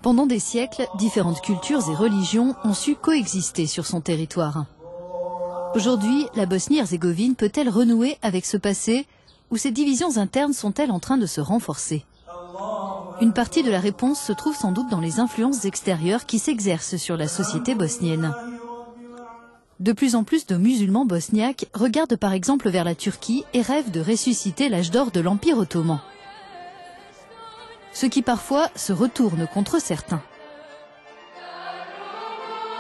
Pendant des siècles, différentes cultures et religions ont su coexister sur son territoire. Aujourd'hui, la Bosnie-Herzégovine peut-elle renouer avec ce passé ou ces divisions internes sont-elles en train de se renforcer? Une partie de la réponse se trouve sans doute dans les influences extérieures qui s'exercent sur la société bosnienne. De plus en plus de musulmans bosniaques regardent par exemple vers la Turquie et rêvent de ressusciter l'âge d'or de l'Empire ottoman. Ce qui parfois se retourne contre certains.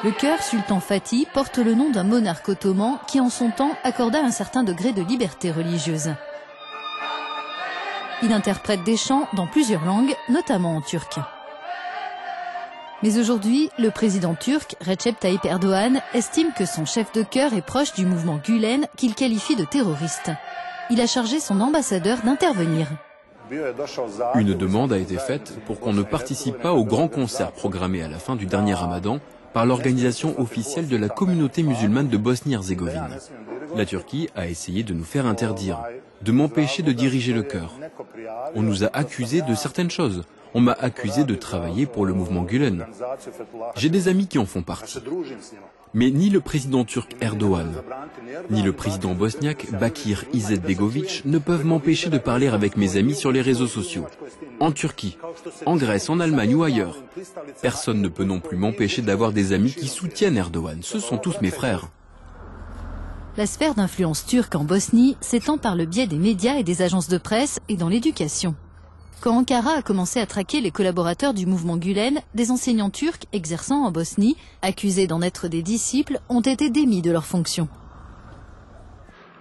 Le cœur Sultan Fatih porte le nom d'un monarque ottoman qui en son temps accorda un certain degré de liberté religieuse. Il interprète des chants dans plusieurs langues, notamment en turc. Mais aujourd'hui, le président turc, Recep Tayyip Erdoğan, estime que son chef de chœur est proche du mouvement Gülen qu'il qualifie de terroriste. Il a chargé son ambassadeur d'intervenir. Une demande a été faite pour qu'on ne participe pas au grand concert programmé à la fin du dernier Ramadan par l'organisation officielle de la communauté musulmane de Bosnie-Herzégovine. La Turquie a essayé de nous faire interdire, de m'empêcher de diriger le chœur. On nous a accusés de certaines choses. On m'a accusé de travailler pour le mouvement Gülen. J'ai des amis qui en font partie. Mais ni le président turc Erdoğan, ni le président bosniaque Bakir Izetbegović ne peuvent m'empêcher de parler avec mes amis sur les réseaux sociaux. En Turquie, en Grèce, en Allemagne ou ailleurs. Personne ne peut non plus m'empêcher d'avoir des amis qui soutiennent Erdoğan. Ce sont tous mes frères. La sphère d'influence turque en Bosnie s'étend par le biais des médias et des agences de presse et dans l'éducation. Quand Ankara a commencé à traquer les collaborateurs du mouvement Gülen, des enseignants turcs exerçant en Bosnie, accusés d'en être des disciples, ont été démis de leurs fonctions.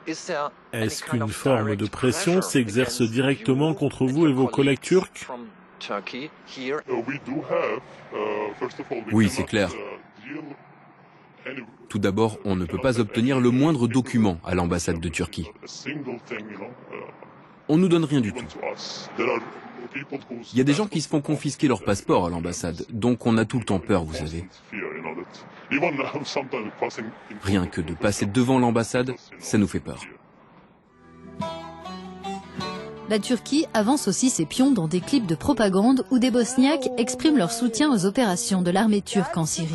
Est-ce qu'une forme de pression s'exerce directement contre vous et vos collègues turcs? Oui, c'est clair. Tout d'abord, on ne peut pas obtenir le moindre document à l'ambassade de Turquie. On ne nous donne rien du tout. Il y a des gens qui se font confisquer leur passeport à l'ambassade, donc on a tout le temps peur, vous savez. Rien que de passer devant l'ambassade, ça nous fait peur. La Turquie avance aussi ses pions dans des clips de propagande où des Bosniaques expriment leur soutien aux opérations de l'armée turque en Syrie.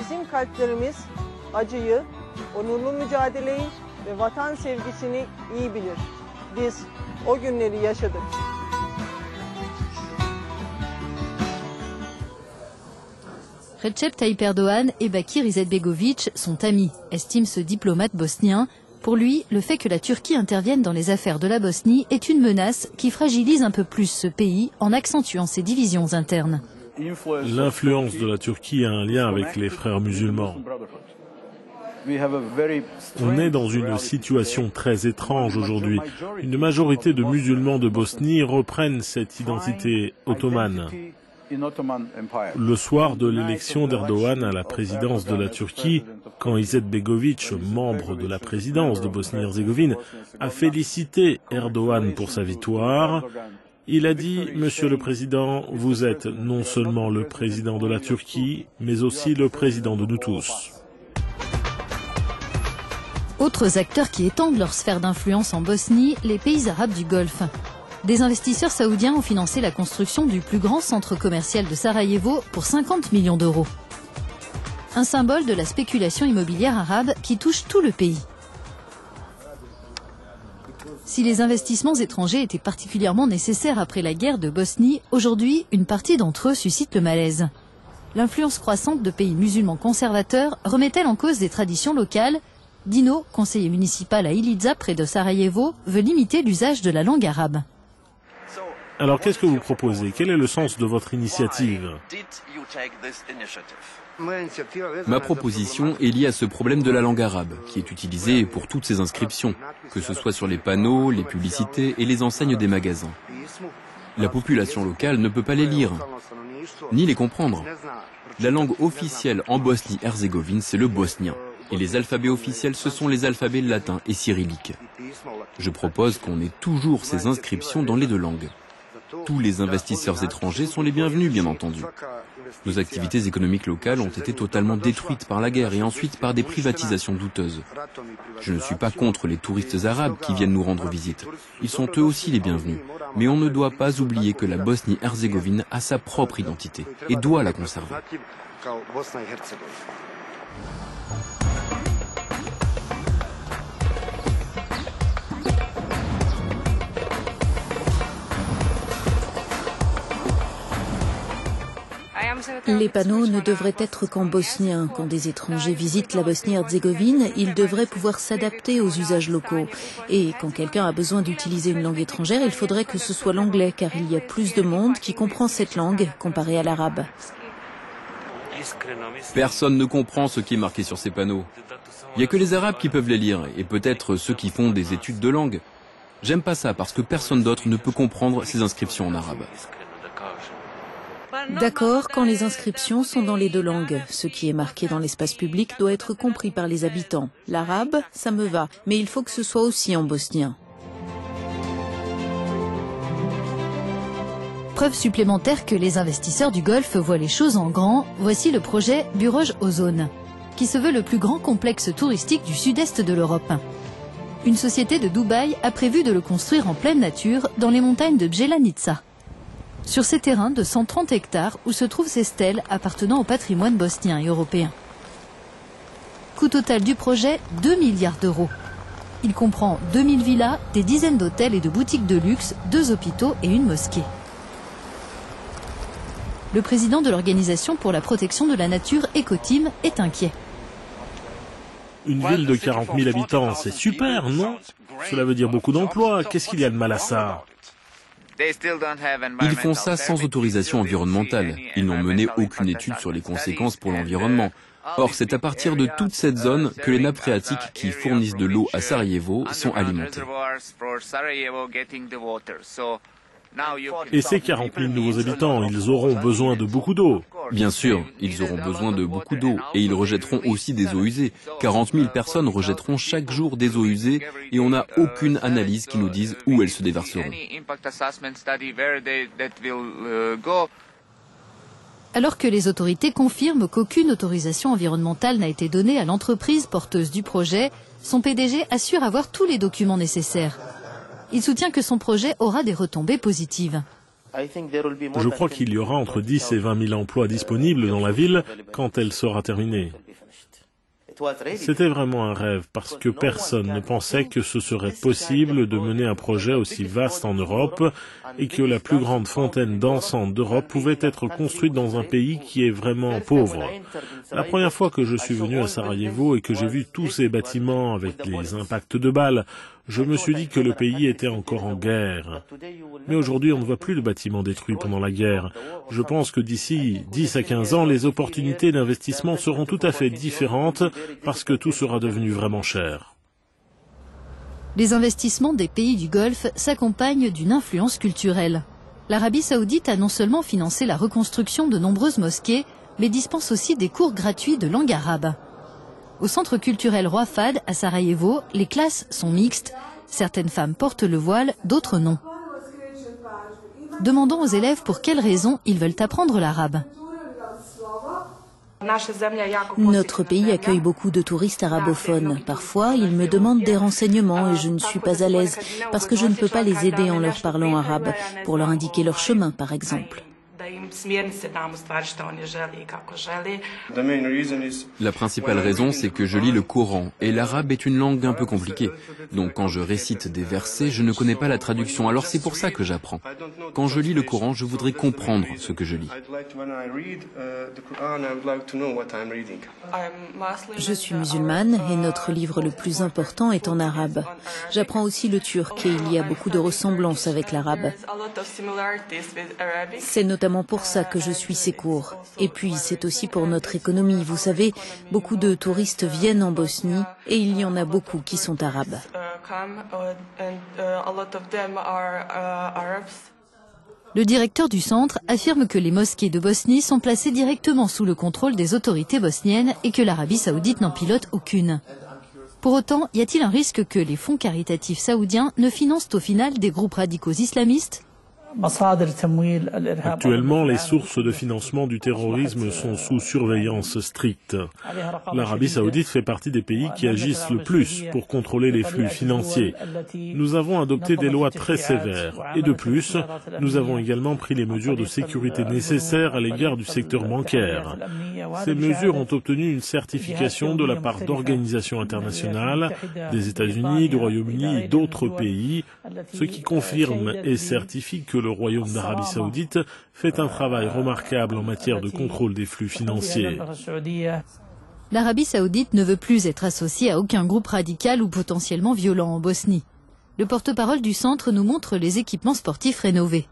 Bizim kalplerimiz acıyı, onurlu mücadeleyi ve vatan sevgisini iyi bilir. Biz o günleri yaşadık. Recep Tayyip Erdoğan et Bakir Izetbegović sont amis, estime ce diplomate bosnien. Pour lui, le fait que la Turquie intervienne dans les affaires de la Bosnie est une menace qui fragilise un peu plus ce pays en accentuant ses divisions internes. L'influence de la Turquie a un lien avec les frères musulmans. On est dans une situation très étrange aujourd'hui. Une majorité de musulmans de Bosnie reprennent cette identité ottomane. Le soir de l'élection d'Erdoğan à la présidence de la Turquie, quand Izetbegović, membre de la présidence de Bosnie-Herzégovine, a félicité Erdoğan pour sa victoire, il a dit « Monsieur le Président, vous êtes non seulement le président de la Turquie, mais aussi le président de nous tous. » Autres acteurs qui étendent leur sphère d'influence en Bosnie, les pays arabes du Golfe. Des investisseurs saoudiens ont financé la construction du plus grand centre commercial de Sarajevo pour 50 millions d'euros. Un symbole de la spéculation immobilière arabe qui touche tout le pays. Si les investissements étrangers étaient particulièrement nécessaires après la guerre de Bosnie, aujourd'hui, une partie d'entre eux suscite le malaise. L'influence croissante de pays musulmans conservateurs remet-elle en cause des traditions locales? Dino, conseiller municipal à Ilica, près de Sarajevo, veut limiter l'usage de la langue arabe. Alors qu'est-ce que vous proposez? Quel est le sens de votre initiative? Ma proposition est liée à ce problème de la langue arabe, qui est utilisée pour toutes ces inscriptions, que ce soit sur les panneaux, les publicités et les enseignes des magasins. La population locale ne peut pas les lire, ni les comprendre. La langue officielle en Bosnie-Herzégovine, c'est le bosnien. Et les alphabets officiels, ce sont les alphabets latins et cyrilliques. Je propose qu'on ait toujours ces inscriptions dans les deux langues. Tous les investisseurs étrangers sont les bienvenus, bien entendu. Nos activités économiques locales ont été totalement détruites par la guerre et ensuite par des privatisations douteuses. Je ne suis pas contre les touristes arabes qui viennent nous rendre visite. Ils sont eux aussi les bienvenus. Mais on ne doit pas oublier que la Bosnie-Herzégovine a sa propre identité et doit la conserver. Les panneaux ne devraient être qu'en bosnien. Quand des étrangers visitent la Bosnie-Herzégovine, ils devraient pouvoir s'adapter aux usages locaux. Et quand quelqu'un a besoin d'utiliser une langue étrangère, il faudrait que ce soit l'anglais, car il y a plus de monde qui comprend cette langue comparé à l'arabe. Personne ne comprend ce qui est marqué sur ces panneaux. Il n'y a que les Arabes qui peuvent les lire, et peut-être ceux qui font des études de langue. J'aime pas ça, parce que personne d'autre ne peut comprendre ces inscriptions en arabe. D'accord, quand les inscriptions sont dans les deux langues. Ce qui est marqué dans l'espace public doit être compris par les habitants. L'arabe, ça me va, mais il faut que ce soit aussi en bosnien. Preuve supplémentaire que les investisseurs du Golfe voient les choses en grand, voici le projet Buroj Ozone, qui se veut le plus grand complexe touristique du sud-est de l'Europe. Une société de Dubaï a prévu de le construire en pleine nature dans les montagnes de Bjelanica. Sur ces terrains de 130 hectares où se trouvent ces stèles appartenant au patrimoine bosnien et européen. Coût total du projet, 2 milliards d'euros. Il comprend 2000 villas, des dizaines d'hôtels et de boutiques de luxe, 2 hôpitaux et une mosquée. Le président de l'Organisation pour la protection de la nature, Ecoteam, est inquiet. Une ville de 40 000 habitants, c'est super, non? Cela veut dire beaucoup d'emplois. Qu'est-ce qu'il y a de mal à ça? Ils font ça sans autorisation environnementale. Ils n'ont mené aucune étude sur les conséquences pour l'environnement. Or, c'est à partir de toute cette zone que les nappes phréatiques qui fournissent de l'eau à Sarajevo sont alimentées. Et ces 40 000 nouveaux habitants, ils auront besoin de beaucoup d'eau. Bien sûr, ils auront besoin de beaucoup d'eau et ils rejetteront aussi des eaux usées. 40 000 personnes rejetteront chaque jour des eaux usées et on n'a aucune analyse qui nous dise où elles se déverseront. Alors que les autorités confirment qu'aucune autorisation environnementale n'a été donnée à l'entreprise porteuse du projet, son PDG assure avoir tous les documents nécessaires. Il soutient que son projet aura des retombées positives. Je crois qu'il y aura entre 10 et 20 000 emplois disponibles dans la ville quand elle sera terminée. C'était vraiment un rêve parce que personne ne pensait que ce serait possible de mener un projet aussi vaste en Europe et que la plus grande fontaine dansante d'Europe pouvait être construite dans un pays qui est vraiment pauvre. La première fois que je suis venu à Sarajevo et que j'ai vu tous ces bâtiments avec les impacts de balles, je me suis dit que le pays était encore en guerre. Mais aujourd'hui, on ne voit plus de bâtiments détruits pendant la guerre. Je pense que d'ici 10 à 15 ans, les opportunités d'investissement seront tout à fait différentes parce que tout sera devenu vraiment cher. Les investissements des pays du Golfe s'accompagnent d'une influence culturelle. L'Arabie saoudite a non seulement financé la reconstruction de nombreuses mosquées, mais dispense aussi des cours gratuits de langue arabe. Au centre culturel Roi Fahd à Sarajevo, les classes sont mixtes. Certaines femmes portent le voile, d'autres non. Demandons aux élèves pour quelles raisons ils veulent apprendre l'arabe. Notre pays accueille beaucoup de touristes arabophones. Parfois, ils me demandent des renseignements et je ne suis pas à l'aise parce que je ne peux pas les aider en leur parlant arabe, pour leur indiquer leur chemin, par exemple. La principale raison, c'est que je lis le Coran, et l'arabe est une langue un peu compliquée. Donc quand je récite des versets, je ne connais pas la traduction, alors c'est pour ça que j'apprends. Quand je lis le Coran, je voudrais comprendre ce que je lis. Je suis musulmane et notre livre le plus important est en arabe. J'apprends aussi le turc et il y a beaucoup de ressemblances avec l'arabe. C'est notamment pour ça que je suis ces cours. Et puis, c'est aussi pour notre économie. Vous savez, beaucoup de touristes viennent en Bosnie et il y en a beaucoup qui sont arabes. Le directeur du centre affirme que les mosquées de Bosnie sont placées directement sous le contrôle des autorités bosniennes et que l'Arabie saoudite n'en pilote aucune. Pour autant, y a-t-il un risque que les fonds caritatifs saoudiens ne financent au final des groupes radicaux islamistes ? Actuellement, les sources de financement du terrorisme sont sous surveillance stricte. L'Arabie saoudite fait partie des pays qui agissent le plus pour contrôler les flux financiers. Nous avons adopté des lois très sévères et de plus, nous avons également pris les mesures de sécurité nécessaires à l'égard du secteur bancaire. Ces mesures ont obtenu une certification de la part d'organisations internationales, des États-Unis, du Royaume-Uni et d'autres pays, ce qui confirme et certifie que le Royaume d'Arabie saoudite fait un travail remarquable en matière de contrôle des flux financiers. L'Arabie saoudite ne veut plus être associée à aucun groupe radical ou potentiellement violent en Bosnie. Le porte-parole du centre nous montre les équipements sportifs rénovés.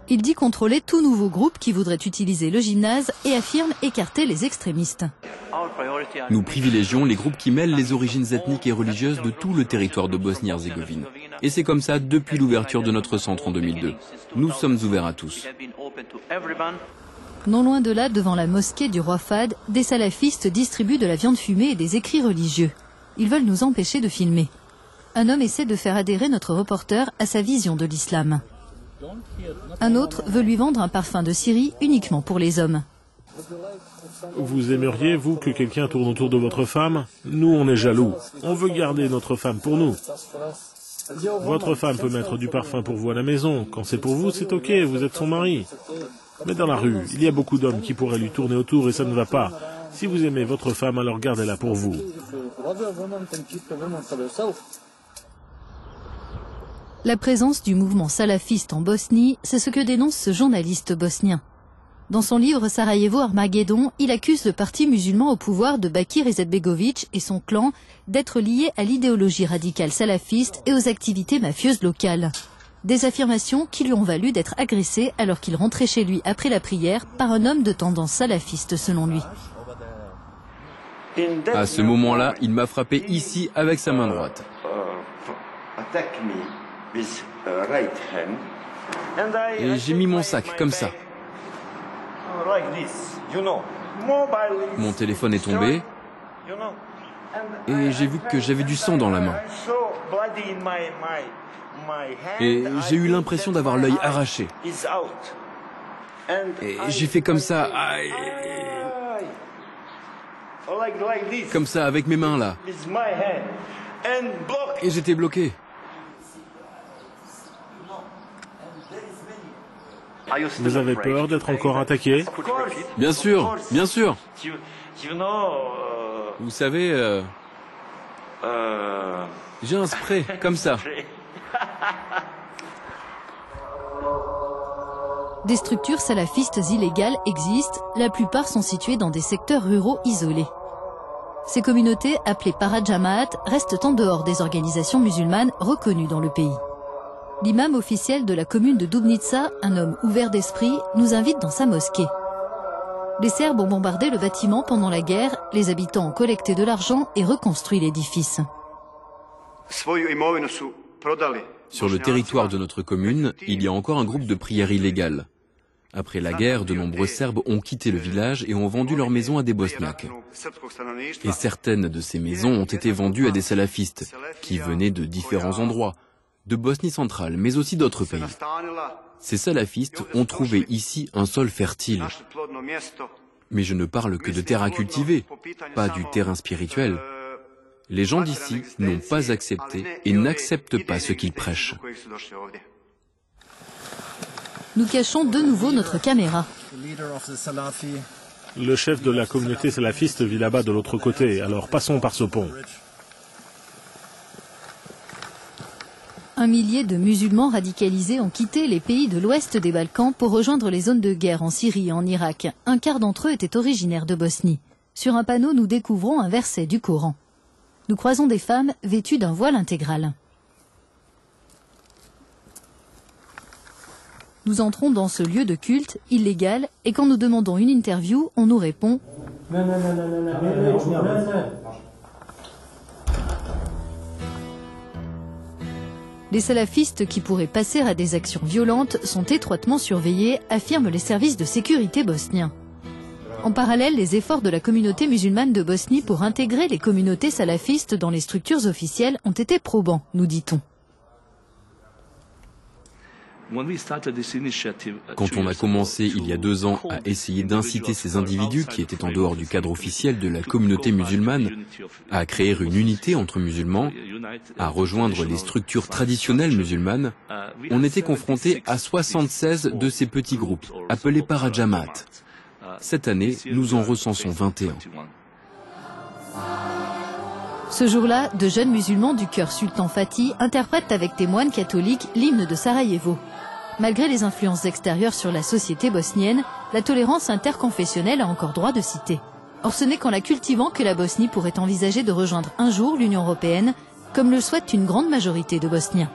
Il dit contrôler tout nouveau groupe qui voudrait utiliser le gymnase et affirme écarter les extrémistes. Nous privilégions les groupes qui mêlent les origines ethniques et religieuses de tout le territoire de Bosnie-Herzégovine. Et c'est comme ça depuis l'ouverture de notre centre en 2002. Nous sommes ouverts à tous. Non loin de là, devant la mosquée du roi Fahd, des salafistes distribuent de la viande fumée et des écrits religieux. Ils veulent nous empêcher de filmer. Un homme essaie de faire adhérer notre reporter à sa vision de l'islam. Un autre veut lui vendre un parfum de Syrie uniquement pour les hommes. Vous aimeriez, vous, que quelqu'un tourne autour de votre femme? Nous, on est jaloux. On veut garder notre femme pour nous. Votre femme peut mettre du parfum pour vous à la maison. Quand c'est pour vous, c'est ok, vous êtes son mari. Mais dans la rue, il y a beaucoup d'hommes qui pourraient lui tourner autour et ça ne va pas. Si vous aimez votre femme, alors gardez-la pour vous. La présence du mouvement salafiste en Bosnie, c'est ce que dénonce ce journaliste bosnien. Dans son livre Sarajevo Armageddon, il accuse le parti musulman au pouvoir de Bakir Izetbegovic et son clan d'être liés à l'idéologie radicale salafiste et aux activités mafieuses locales. Des affirmations qui lui ont valu d'être agressé alors qu'il rentrait chez lui après la prière par un homme de tendance salafiste selon lui. À ce moment-là, il m'a frappé ici avec sa main droite. Et j'ai mis mon sac comme ça. Mon téléphone est tombé et j'ai vu que j'avais du sang dans la main. Et j'ai eu l'impression d'avoir l'œil arraché. Et j'ai fait comme ça. Comme ça, avec mes mains là. Et j'étais bloqué. Vous avez peur d'être encore attaqué? Bien sûr, bien sûr. Vous savez, j'ai un spray, comme ça. Des structures salafistes illégales existent, la plupart sont situées dans des secteurs ruraux isolés. Ces communautés, appelées Parajamaat, restent en dehors des organisations musulmanes reconnues dans le pays. L'imam officiel de la commune de Dubnica, un homme ouvert d'esprit, nous invite dans sa mosquée. Les Serbes ont bombardé le bâtiment pendant la guerre, les habitants ont collecté de l'argent et reconstruit l'édifice. Sur le territoire de notre commune, il y a encore un groupe de prières illégales. Après la guerre, de nombreux Serbes ont quitté le village et ont vendu leurs maisons à des Bosniaques. Et certaines de ces maisons ont été vendues à des salafistes, qui venaient de différents endroits, de Bosnie centrale, mais aussi d'autres pays. Ces salafistes ont trouvé ici un sol fertile. Mais je ne parle que de terre à cultiver, pas du terrain spirituel. Les gens d'ici n'ont pas accepté et n'acceptent pas ce qu'ils prêchent. Nous cachons de nouveau notre caméra. Le chef de la communauté salafiste vit là-bas de l'autre côté, alors passons par ce pont. Un millier de musulmans radicalisés ont quitté les pays de l'ouest des Balkans pour rejoindre les zones de guerre en Syrie et en Irak. Un quart d'entre eux étaient originaires de Bosnie. Sur un panneau, nous découvrons un verset du Coran. Nous croisons des femmes vêtues d'un voile intégral. Nous entrons dans ce lieu de culte illégal et quand nous demandons une interview, on nous répond Les salafistes qui pourraient passer à des actions violentes sont étroitement surveillés, affirment les services de sécurité bosniens. En parallèle, les efforts de la communauté musulmane de Bosnie pour intégrer les communautés salafistes dans les structures officielles ont été probants, nous dit-on. Quand on a commencé il y a 2 ans à essayer d'inciter ces individus qui étaient en dehors du cadre officiel de la communauté musulmane à créer une unité entre musulmans, à rejoindre les structures traditionnelles musulmanes, on était confronté à 76 de ces petits groupes, appelés Parajamaat. Cette année, nous en recensons 21. Ce jour-là, de jeunes musulmans du chœur Sultan Fatih interprètent avec des moines catholiques l'hymne de Sarajevo. Malgré les influences extérieures sur la société bosnienne, la tolérance interconfessionnelle a encore droit de citer. Or, ce n'est qu'en la cultivant que la Bosnie pourrait envisager de rejoindre un jour l'Union européenne, comme le souhaite une grande majorité de Bosniens.